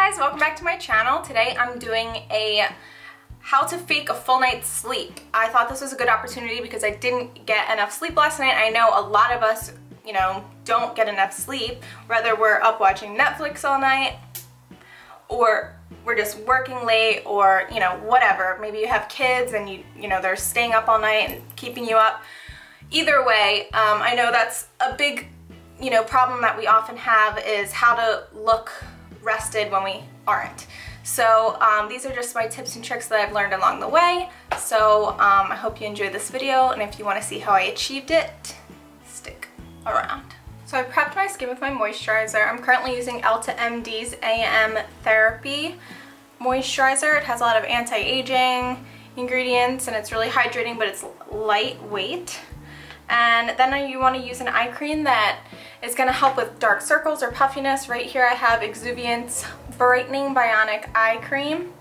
guys, welcome back to my channel. Today I'm doing a how to fake a full night's sleep. I thought this was a good opportunity because I didn't get enough sleep last night. I know a lot of us, don't get enough sleep, whether we're up watching Netflix all night or we're just working late or, whatever. Maybe you have kids and they're staying up all night and keeping you up. Either way, I know that's a big, problem that we often have is how to look rested when we aren't. So these are just my tips and tricks that I've learned along the way. So I hope you enjoyed this video, and if you want to see how I achieved it, stick around. So I prepped my skin with my moisturizer. I'm currently using EltaMd's AM Therapy moisturizer. It has a lot of anti-aging ingredients and it's really hydrating, but it's lightweight. And then you want to use an eye cream that is going to help with dark circles or puffiness. Right here I have Exuviance Brightening Bionic Eye Cream.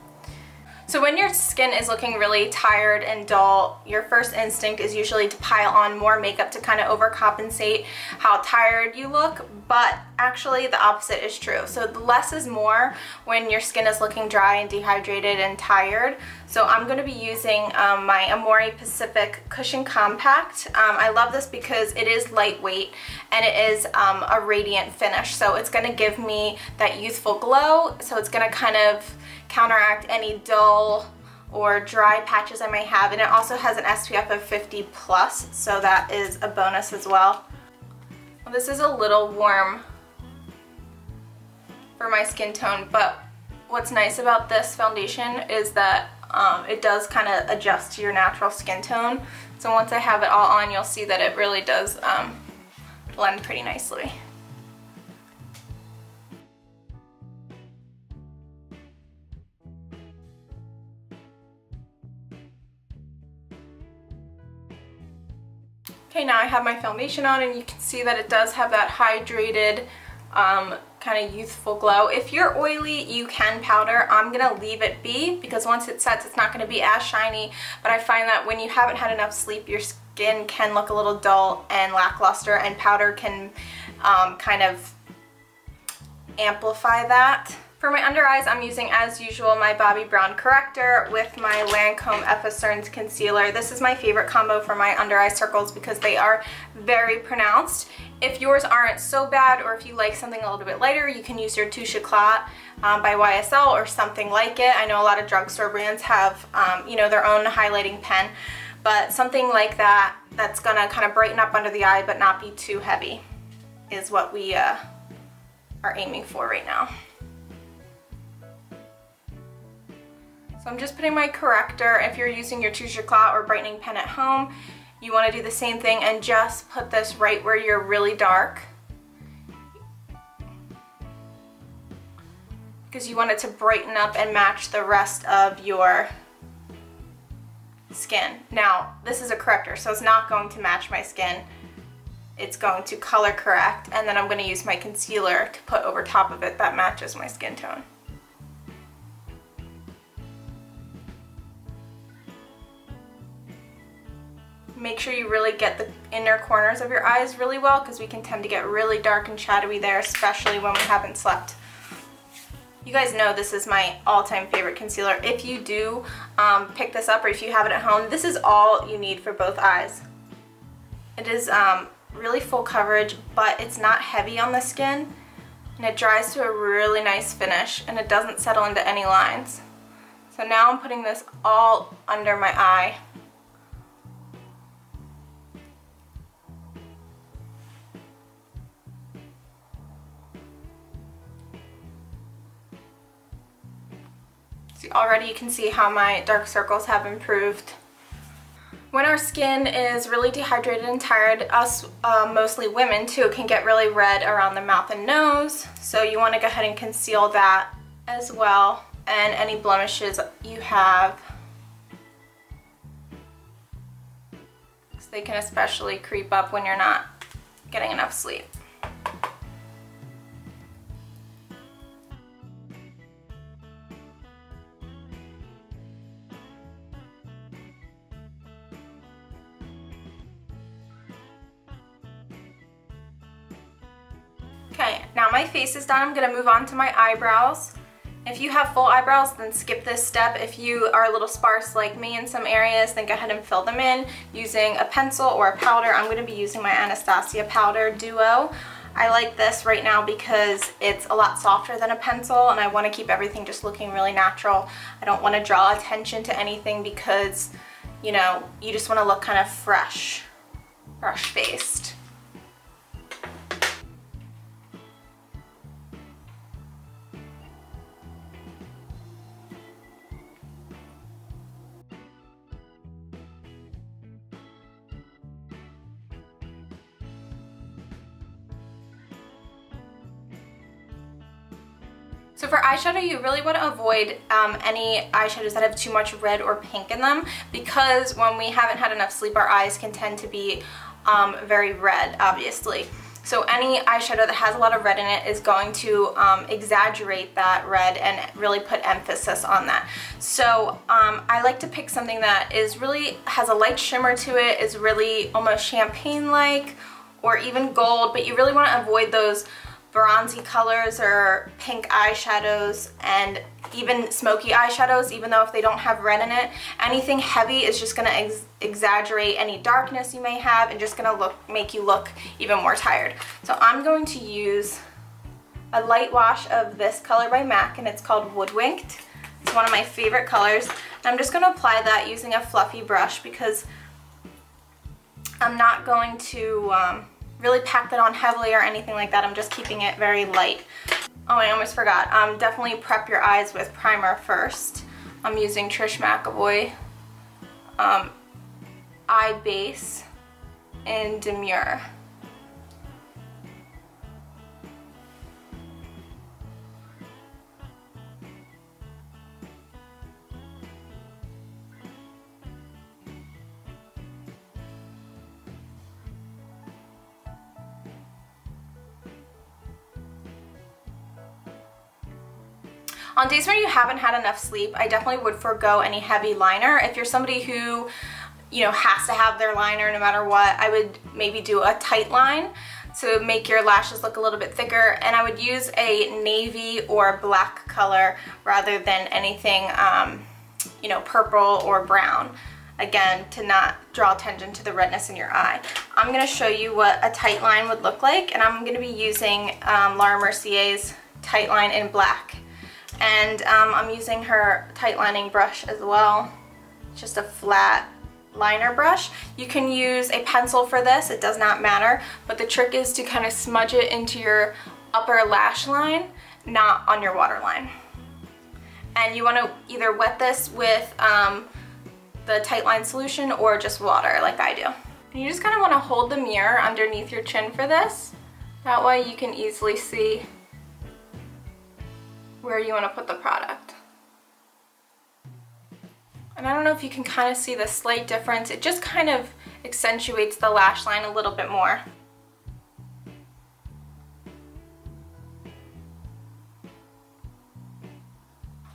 So when your skin is looking really tired and dull, your first instinct is usually to pile on more makeup to kind of overcompensate how tired you look, but actually the opposite is true. So the less is more when your skin is looking dry and dehydrated and tired. So I'm going to be using my Amore Pacific Cushion Compact. I love this because it is lightweight and it is a radiant finish. So it's going to give me that youthful glow. So it's going to kind of counteract any dull or dry patches I may have, and it also has an SPF of 50 plus, so that is a bonus as well. Well, this is a little warm for my skin tone, but what's nice about this foundation is that it does kind of adjust to your natural skin tone. So once I have it all on, you'll see that it really does blend pretty nicely. Okay, now I have my foundation on and you can see that it does have that hydrated kind of youthful glow. If you're oily, you can powder. I'm going to leave it be because once it sets, it's not going to be as shiny, but I find that when you haven't had enough sleep, your skin can look a little dull and lackluster, and powder can kind of amplify that. For my under eyes, I'm using, as usual, my Bobbi Brown Corrector with my Lancome Effacernes Concealer. This is my favorite combo for my under eye circles because they are very pronounced. If yours aren't so bad, or if you like something a little bit lighter, you can use your Touche Éclat by YSL or something like it. I know a lot of drugstore brands have, their own highlighting pen, but something like that that's gonna kind of brighten up under the eye but not be too heavy is what we are aiming for right now. So I'm just putting my corrector. If you're using your Touche Éclat or brightening pen at home, you want to do the same thing and just put this right where you're really dark, because you want it to brighten up and match the rest of your skin. Now, this is a corrector, so it's not going to match my skin. It's going to color correct, and then I'm going to use my concealer to put over top of it that matches my skin tone. Make sure you really get the inner corners of your eyes really well, because we can tend to get really dark and shadowy there, especially when we haven't slept. You guys know this is my all-time favorite concealer. If you do pick this up, or if you have it at home, this is all you need for both eyes. It is really full coverage, but it's not heavy on the skin, and it dries to a really nice finish, and it doesn't settle into any lines. So now I'm putting this all under my eye. Already you can see how my dark circles have improved. When our skin is really dehydrated and tired, us mostly women too, can get really red around the mouth and nose, so you want to go ahead and conceal that as well, and any blemishes you have, because they can especially creep up when you're not getting enough sleep. Okay, now my face is done. I'm going to move on to my eyebrows. If you have full eyebrows, then skip this step. If you are a little sparse like me in some areas, then go ahead and fill them in using a pencil or a powder. I'm going to be using my Anastasia powder duo. I like this right now because it's a lot softer than a pencil, and I want to keep everything just looking really natural. I don't want to draw attention to anything because, you know, you just want to look kind of fresh-faced. So for eyeshadow, you really want to avoid any eyeshadows that have too much red or pink in them, because when we haven't had enough sleep, our eyes can tend to be very red, obviously. So any eyeshadow that has a lot of red in it is going to exaggerate that red and really put emphasis on that. So I like to pick something that has a light shimmer to it, is really almost champagne-like or even gold, but you really want to avoid those bronzy colors or pink eyeshadows and even smoky eyeshadows, even though if they don't have red in it. Anything heavy is just going to exaggerate any darkness you may have and just going to make you look even more tired. So I'm going to use a light wash of this color by MAC, and it's called Woodwinked. It's one of my favorite colors. And I'm just going to apply that using a fluffy brush because I'm not going to really pack that on heavily or anything like that. I'm just keeping it very light. Oh, I almost forgot. Definitely prep your eyes with primer first. I'm using Trish McEvoy Eye Base in Demure. On days where you haven't had enough sleep, I definitely would forego any heavy liner. If you're somebody who, you know, has to have their liner no matter what, I would maybe do a Tightline to make your lashes look a little bit thicker, and I would use a navy or black color rather than anything, you know, purple or brown. Again, to not draw attention to the redness in your eye. I'm going to show you what a Tightline would look like, and I'm going to be using Laura Mercier's Tightline in black. And I'm using her tightlining brush as well, just a flat liner brush. You can use a pencil for this, it does not matter, but the trick is to kind of smudge it into your upper lash line, not on your waterline. And you want to either wet this with the Tightline solution or just water like I do. And you just kind of want to hold the mirror underneath your chin for this, that way you can easily see where you want to put the product. And I don't know if you can kind of see the slight difference. It just kind of accentuates the lash line a little bit more.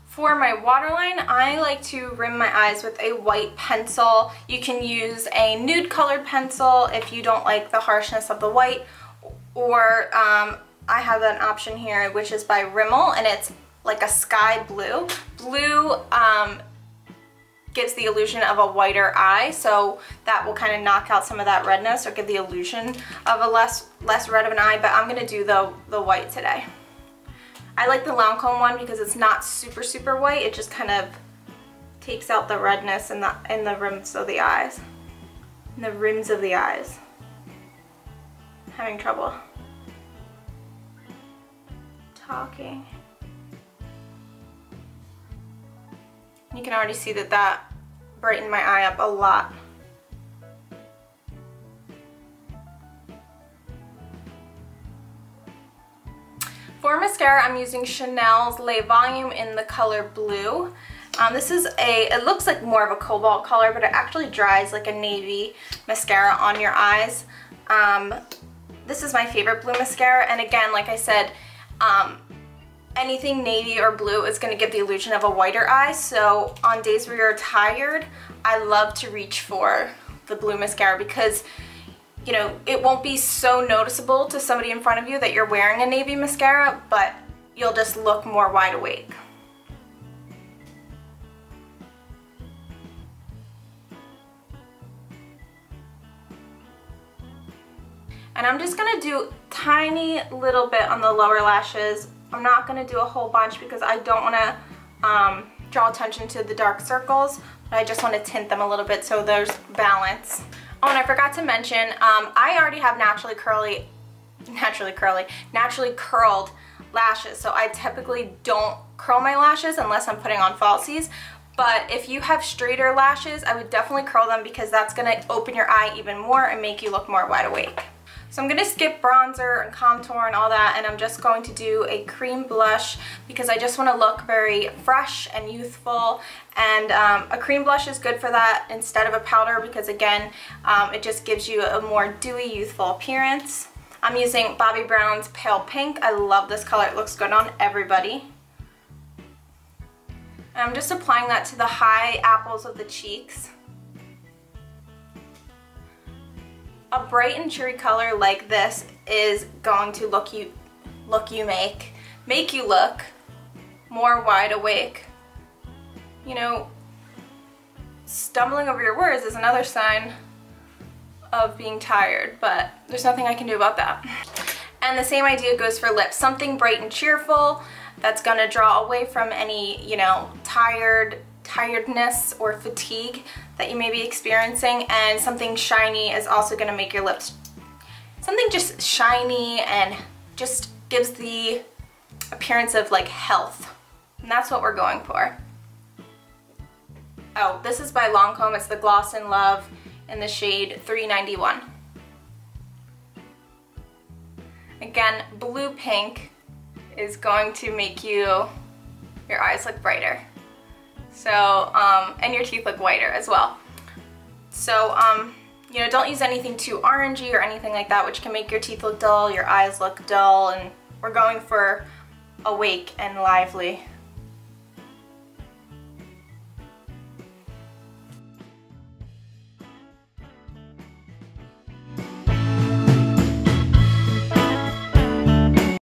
For my waterline, I like to rim my eyes with a white pencil. You can use a nude colored pencil if you don't like the harshness of the white, or I have an option here which is by Rimmel, and it's like a sky blue. Blue gives the illusion of a whiter eye, so that will kind of knock out some of that redness or give the illusion of a less red of an eye, but I'm going to do the white today. I like the Lancome one because it's not super white, it just kind of takes out the redness in the rims of the eyes. In the rims of the eyes. I'm having trouble talking. You can already see that brightened my eye up a lot. For mascara, I'm using Chanel's Le Volume in the color Blue. This is it looks like more of a cobalt color, but it actually dries like a navy mascara on your eyes. This is my favorite blue mascara, and again, like I said, anything navy or blue is going to give the illusion of a whiter eye, so on days where you're tired, I love to reach for the blue mascara because, you know, it won't be so noticeable to somebody in front of you that you're wearing a navy mascara, but you'll just look more wide awake. And I'm just gonna do tiny little bit on the lower lashes. I'm not gonna do a whole bunch because I don't wanna draw attention to the dark circles, but I just wanna tint them a little bit so there's balance. Oh, and I forgot to mention, I already have naturally curled lashes, so I typically don't curl my lashes unless I'm putting on falsies. But if you have straighter lashes, I would definitely curl them because that's gonna open your eye even more and make you look more wide awake. So I'm gonna skip bronzer and contour and all that, and I'm just going to do a cream blush because I just wanna look very fresh and youthful. And a cream blush is good for that instead of a powder because again, it just gives you a more dewy, youthful appearance. I'm using Bobbi Brown's Pale Pink. I love this color, it looks good on everybody. And I'm just applying that to the high apples of the cheeks. A bright and cheery color like this is going to make you look more wide awake. You know, stumbling over your words is another sign of being tired, but there's nothing I can do about that. And the same idea goes for lips. Something bright and cheerful that's gonna draw away from any, you know, tiredness or fatigue that you may be experiencing, and something shiny is also gonna make your lips, something just shiny and just gives the appearance of like health. And that's what we're going for. Oh, this is by Lancome. It's the Gloss in Love in the shade 391. Again, blue pink is going to make your eyes look brighter. So, and your teeth look whiter as well. So, you know, don't use anything too orangey or anything like that, which can make your teeth look dull, your eyes look dull, and we're going for awake and lively.